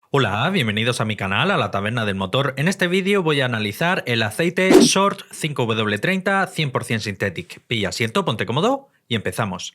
Hola, bienvenidos a mi canal, a la Taberna del Motor. En este vídeo voy a analizar el aceite Short 5W30 100% Synthetic. Pilla asiento, ponte cómodo y empezamos.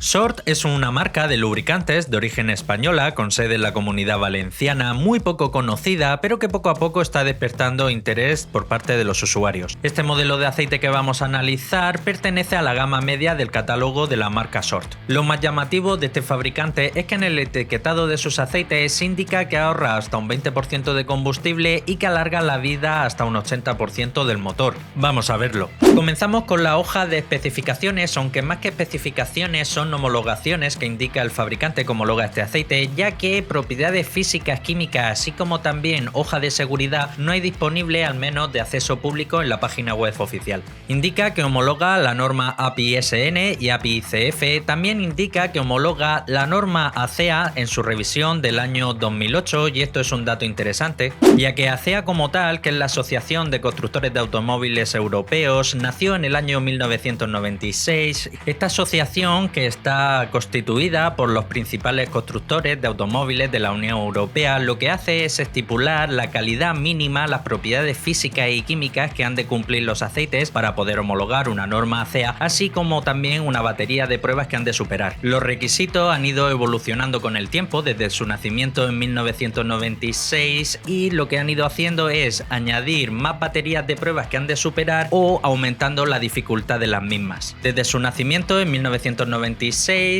Short es una marca de lubricantes de origen española con sede en la Comunidad Valenciana, muy poco conocida, pero que poco a poco está despertando interés por parte de los usuarios. Este modelo de aceite que vamos a analizar pertenece a la gama media del catálogo de la marca Short. Lo más llamativo de este fabricante es que en el etiquetado de sus aceites indica que ahorra hasta un 20% de combustible y que alarga la vida hasta un 80% del motor. Vamos a verlo. Comenzamos con la hoja de especificaciones, aunque más que especificaciones son homologaciones que indica el fabricante que homologa este aceite, ya que propiedades físicas, químicas, así como también hoja de seguridad no hay disponible, al menos de acceso público, en la página web oficial. Indica que homologa la norma API-SN y API-CF, también indica que homologa la norma ACEA en su revisión del año 2008, y esto es un dato interesante, ya que ACEA como tal, que es la Asociación de Constructores de Automóviles Europeos, nació en el año 1996. Esta asociación, que está constituida por los principales constructores de automóviles de la Unión Europea, lo que hace es estipular la calidad mínima, las propiedades físicas y químicas que han de cumplir los aceites para poder homologar una norma ACEA, así como también una batería de pruebas que han de superar. Los requisitos han ido evolucionando con el tiempo desde su nacimiento en 1996, y lo que han ido haciendo es añadir más baterías de pruebas que han de superar o aumentando la dificultad de las mismas. Desde su nacimiento en 1996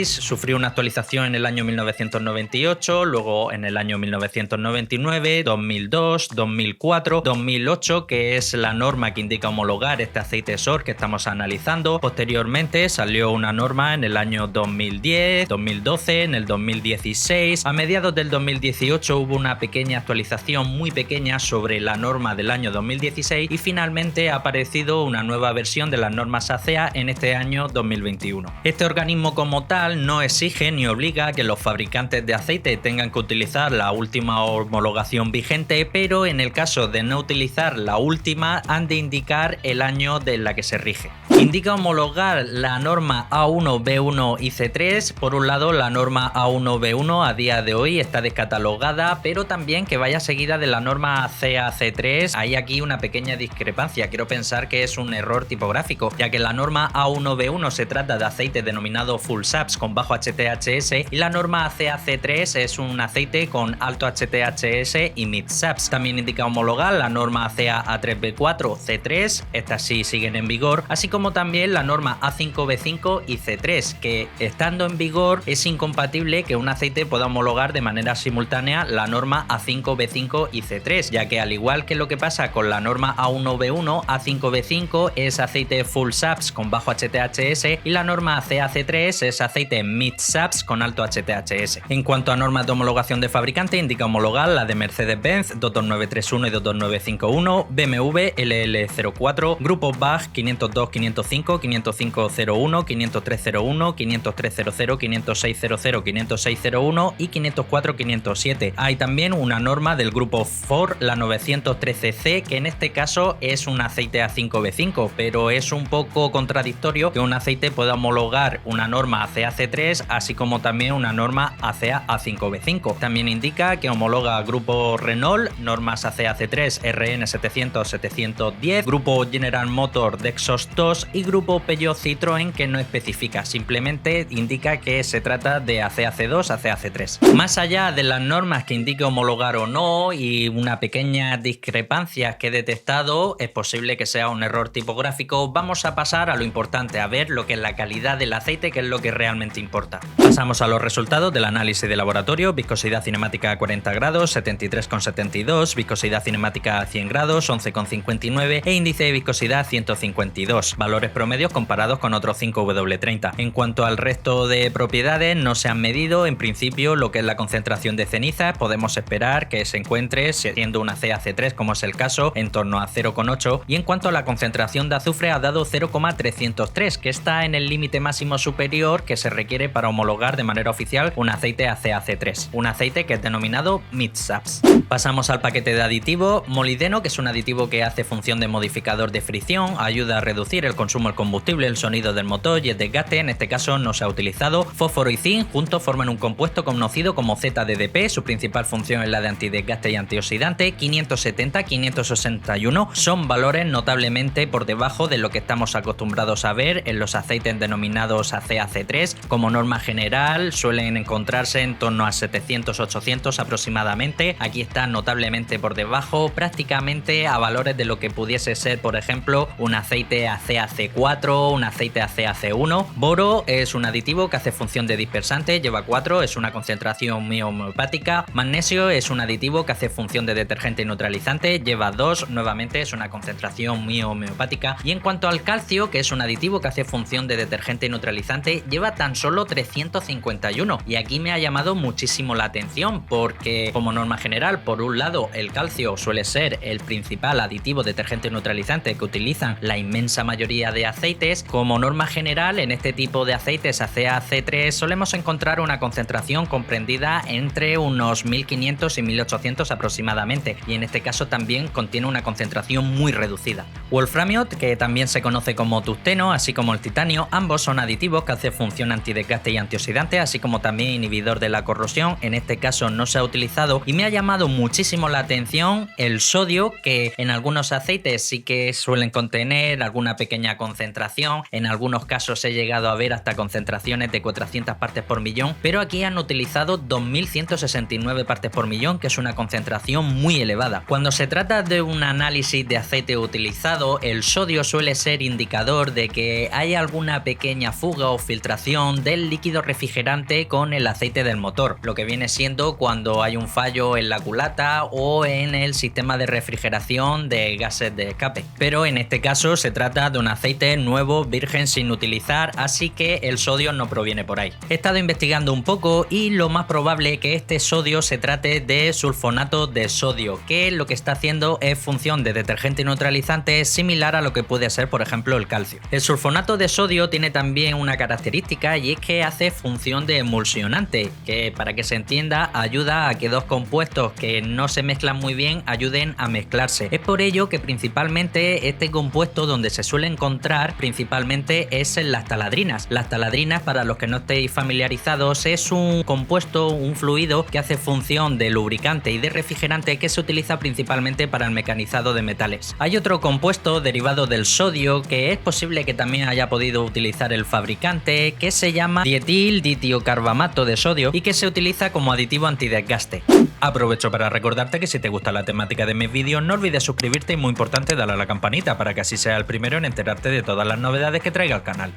sufrió una actualización en el año 1998, luego en el año 1999, 2002, 2004, 2008, que es la norma que indica homologar este aceite Short que estamos analizando. Posteriormente salió una norma en el año 2010, 2012, en el 2016. A mediados del 2018 hubo una pequeña actualización, muy pequeña, sobre la norma del año 2016, y finalmente ha aparecido una nueva versión de las normas ACEA en este año 2021. Este organismo como tal no exige ni obliga a que los fabricantes de aceite tengan que utilizar la última homologación vigente, pero en el caso de no utilizar la última han de indicar el año de la que se rige. Indica homologar la norma A1, B1 y C3. Por un lado, la norma A1, B1 a día de hoy está descatalogada, pero también que vaya seguida de la norma ACEA C3. Hay aquí una pequeña discrepancia, quiero pensar que es un error tipográfico, ya que la norma A1, B1 se trata de aceite denominado Full SAPS con bajo HTHS, y la norma ACEA C3 es un aceite con alto HTHS y mid SAPS. También indica homologar la norma ACEA A3B4, C3, estas sí siguen en vigor, así como también la norma A5B5 y C3, que estando en vigor es incompatible que un aceite pueda homologar de manera simultánea la norma A5B5 y C3, ya que al igual que lo que pasa con la norma A1B1, A5B5 es aceite Full SAPS con bajo HTHS y la norma ACEA C3 es aceite mid SAPS con alto HTHS. En cuanto a normas de homologación de fabricante, indica homologar la de Mercedes-Benz 22931 y 22951, BMW LL04, Grupo BAG 502, 505, 50501, 50301, 50300, 50600, 50601 y 504, 507. Hay también una norma del grupo Ford, la 913C, que en este caso es un aceite A5B5, pero es un poco contradictorio que un aceite pueda homologar una norma ACEA C3, así como también una norma ACEA A5B5. También indica que homologa grupo Renault, normas ACEA C3 RN 700, 710, grupo General Motor Dexos 2 y grupo Peugeot Citroën, que no especifica, simplemente indica que se trata de ACEA C2, ACEA C3. Más allá de las normas que indique homologar o no y una pequeña discrepancia que he detectado, es posible que sea un error tipográfico, vamos a pasar a lo importante, a ver lo que es la calidad del aceite, que es lo que realmente importa. Pasamos a los resultados del análisis de laboratorio. Viscosidad cinemática a 40 grados, 73,72, viscosidad cinemática a 100 grados, 11,59 e índice de viscosidad 152. Valores promedios comparados con otros 5W30. En cuanto al resto de propiedades, no se han medido. En principio, lo que es la concentración de cenizas, podemos esperar que se encuentre, siendo una CaC3 como es el caso, en torno a 0,8, y en cuanto a la concentración de azufre ha dado 0,303, que está en el límite máximo superior valor que se requiere para homologar de manera oficial un aceite ACAC3, un aceite que es denominado MITSAPS. Pasamos al paquete de aditivo. Molibdeno, que es un aditivo que hace función de modificador de fricción, ayuda a reducir el consumo del combustible, el sonido del motor y el desgaste. En este caso no se ha utilizado. Fósforo y zinc juntos forman un compuesto conocido como ZDDP. Su principal función es la de antidesgaste y antioxidante. 570, 561 son valores notablemente por debajo de lo que estamos acostumbrados a ver en los aceites denominados ACAC3. Como norma general suelen encontrarse en torno a 700-800 aproximadamente. Aquí está notablemente por debajo, prácticamente a valores de lo que pudiese ser, por ejemplo, un aceite ACAC4, un aceite ACAC1. Boro es un aditivo que hace función de dispersante, lleva 4, es una concentración muy homeopática. Magnesio es un aditivo que hace función de detergente y neutralizante, lleva 2, nuevamente es una concentración muy homeopática. Y en cuanto al calcio, que es un aditivo que hace función de detergente y neutralizante, lleva tan solo 351. Y aquí me ha llamado muchísimo la atención porque, como norma general, por un lado, el calcio suele ser el principal aditivo detergente y neutralizante que utilizan la inmensa mayoría de aceites. Como norma general, en este tipo de aceites ACAC3 solemos encontrar una concentración comprendida entre unos 1500 y 1800 aproximadamente, y en este caso también contiene una concentración muy reducida. Wolframio, que también se conoce como tungsteno, así como el titanio, ambos son aditivos que hacen función antidesgaste y antioxidante, así como también inhibidor de la corrosión. En este caso no se ha utilizado, y me ha llamado muchísimo la atención el sodio, que en algunos aceites sí que suelen contener alguna pequeña concentración. En algunos casos he llegado a ver hasta concentraciones de 400 partes por millón, pero aquí han utilizado 2169 partes por millón, que es una concentración muy elevada. Cuando se trata de un análisis de aceite utilizado, el sodio suele ser indicador de que hay alguna pequeña fuga o filtración del líquido refrigerante con el aceite del motor, lo que viene siendo cuando hay un fallo en la culata o en el sistema de refrigeración de gases de escape. Pero en este caso se trata de un aceite nuevo, virgen, sin utilizar, así que el sodio no proviene por ahí. He estado investigando un poco y lo más probable es que este sodio se trate de sulfonato de sodio, que lo que está haciendo es función de detergente y neutralizante similar a lo que puede ser, por ejemplo, el calcio. El sulfonato de sodio tiene también una característica, y es que hace función de emulsionante, que, para que se entienda, ayuda a que dos compuestos que no se mezclan muy bien ayuden a mezclarse. Es por ello que principalmente este compuesto donde se suele encontrar principalmente es en las taladrinas. Las taladrinas, para los que no estéis familiarizados, es un compuesto, un fluido que hace función de lubricante y de refrigerante, que se utiliza principalmente para el mecanizado de metales. Hay otro compuesto derivado del sodio que es posible que también haya podido utilizar el fabricante, que se llama dietil ditiocarbamato de sodio y que se utiliza como aditivo antidesgaste. Aprovecho para recordarte que si te gusta la temática de mis vídeos, no olvides suscribirte y, muy importante, darle a la campanita para que así seas el primero en enterarte de todas las novedades que traiga el canal.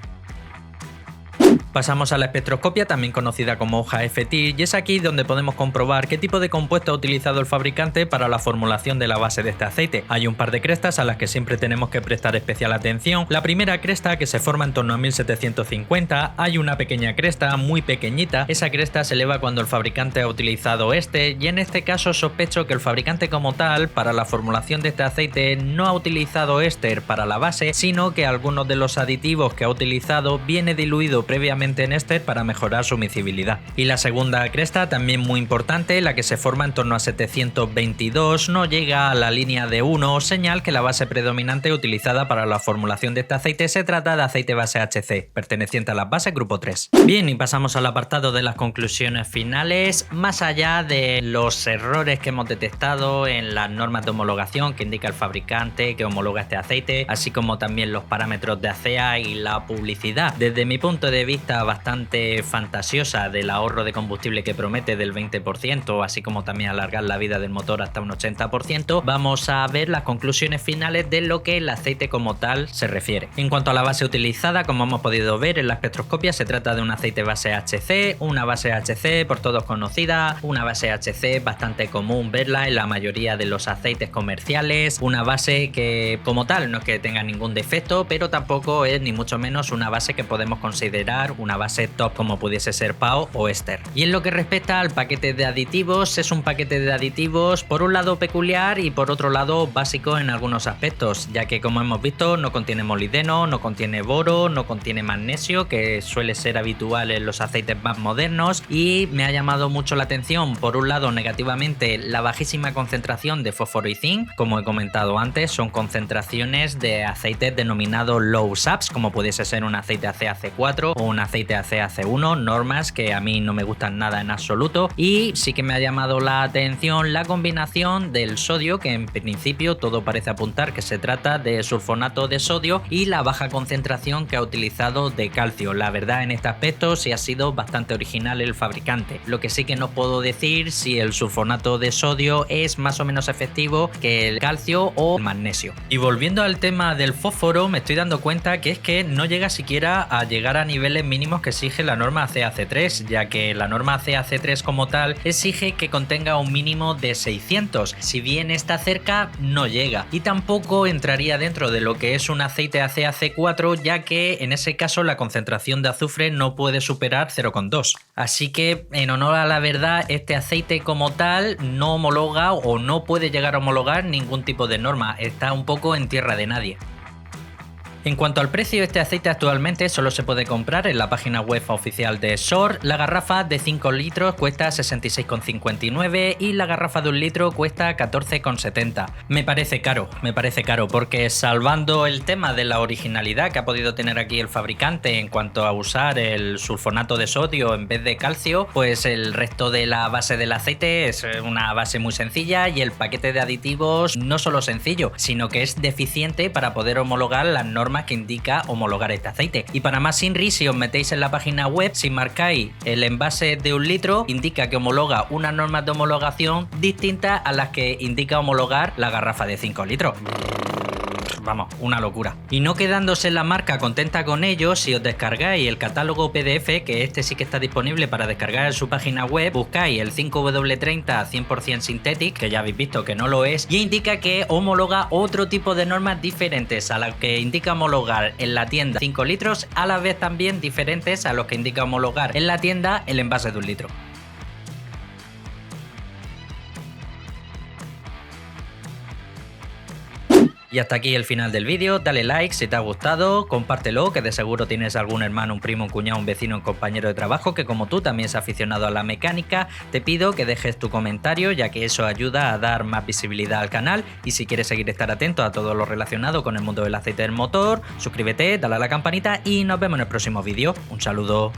Pasamos a la espectroscopia, también conocida como hoja FT, y es aquí donde podemos comprobar qué tipo de compuesto ha utilizado el fabricante para la formulación de la base de este aceite. Hay un par de crestas a las que siempre tenemos que prestar especial atención. La primera cresta, que se forma en torno a 1750, hay una pequeña cresta muy pequeñita. Esa cresta se eleva cuando el fabricante ha utilizado este, y en este caso sospecho que el fabricante como tal, para la formulación de este aceite, no ha utilizado éster para la base, sino que algunos de los aditivos que ha utilizado viene diluido previamente en éster para mejorar su miscibilidad. Y la segunda cresta, también muy importante, la que se forma en torno a 722, no llega a la línea de 1, señal que la base predominante utilizada para la formulación de este aceite se trata de aceite base HC, perteneciente a las bases grupo 3. Bien, y pasamos al apartado de las conclusiones finales. Más allá de los errores que hemos detectado en las normas de homologación que indica el fabricante que homologa este aceite, así como también los parámetros de ACEA y la publicidad, desde mi punto de vista bastante fantasiosa del ahorro de combustible que promete del 20%, así como también alargar la vida del motor hasta un 80%, vamos a ver las conclusiones finales de lo que el aceite como tal se refiere. En cuanto a la base utilizada, como hemos podido ver en la espectroscopia, se trata de un aceite base HC, una base HC por todos conocida, una base HC bastante común verla en la mayoría de los aceites comerciales, una base que como tal no es que tenga ningún defecto, pero tampoco es ni mucho menos una base que podemos considerar una una base top como pudiese ser PAO o Ester. Y en lo que respecta al paquete de aditivos, es un paquete de aditivos por un lado peculiar y por otro lado básico en algunos aspectos, ya que como hemos visto no contiene molibdeno, no contiene boro, no contiene magnesio, que suele ser habitual en los aceites más modernos, y me ha llamado mucho la atención por un lado negativamente la bajísima concentración de fósforo y zinc. Como he comentado antes, son concentraciones de aceites denominados low SAPs, como pudiese ser un aceite ACAC4 o un aceite ACAC1, normas que a mí no me gustan nada en absoluto. Y sí que me ha llamado la atención la combinación del sodio, que en principio todo parece apuntar que se trata de sulfonato de sodio, y la baja concentración que ha utilizado de calcio. La verdad, en este aspecto sí ha sido bastante original el fabricante. Lo que sí que no puedo decir si el sulfonato de sodio es más o menos efectivo que el calcio o el magnesio. Y volviendo al tema del fósforo, me estoy dando cuenta que es que no llega siquiera a llegar a niveles mínimos que exige la norma ACAC3, ya que la norma ACAC3 como tal exige que contenga un mínimo de 600. Si bien está cerca, no llega. Y tampoco entraría dentro de lo que es un aceite ACAC4, ya que en ese caso la concentración de azufre no puede superar 0,2. Así que, en honor a la verdad, este aceite como tal no homologa o no puede llegar a homologar ningún tipo de norma. Está un poco en tierra de nadie. En cuanto al precio, este aceite actualmente solo se puede comprar en la página web oficial de SOR. La garrafa de 5 litros cuesta 66,59 y la garrafa de 1 litro cuesta 14,70. Me parece caro porque, salvando el tema de la originalidad que ha podido tener aquí el fabricante en cuanto a usar el sulfonato de sodio en vez de calcio, pues el resto de la base del aceite es una base muy sencilla y el paquete de aditivos no solo sencillo, sino que es deficiente para poder homologar las normas que indica homologar este aceite. Y para más inri, si os metéis en la página web, si marcáis el envase de 1 litro, indica que homologa unas normas de homologación distintas a las que indica homologar la garrafa de 5 litros. Vamos, una locura. Y no quedándose la marca contenta con ello, si os descargáis el catálogo PDF, que este sí que está disponible para descargar en su página web, buscáis el 5W30 100% Synthetic, que ya habéis visto que no lo es, y indica que homologa otro tipo de normas diferentes a las que indica homologar en la tienda 5 litros, a la vez también diferentes a los que indica homologar en la tienda el envase de 1 litro. Y hasta aquí el final del vídeo. Dale like si te ha gustado, compártelo, que de seguro tienes algún hermano, un primo, un cuñado, un vecino, un compañero de trabajo que como tú también es aficionado a la mecánica. Te pido que dejes tu comentario, ya que eso ayuda a dar más visibilidad al canal, y si quieres seguir estar atento a todo lo relacionado con el mundo del aceite del motor, suscríbete, dale a la campanita y nos vemos en el próximo vídeo. Un saludo.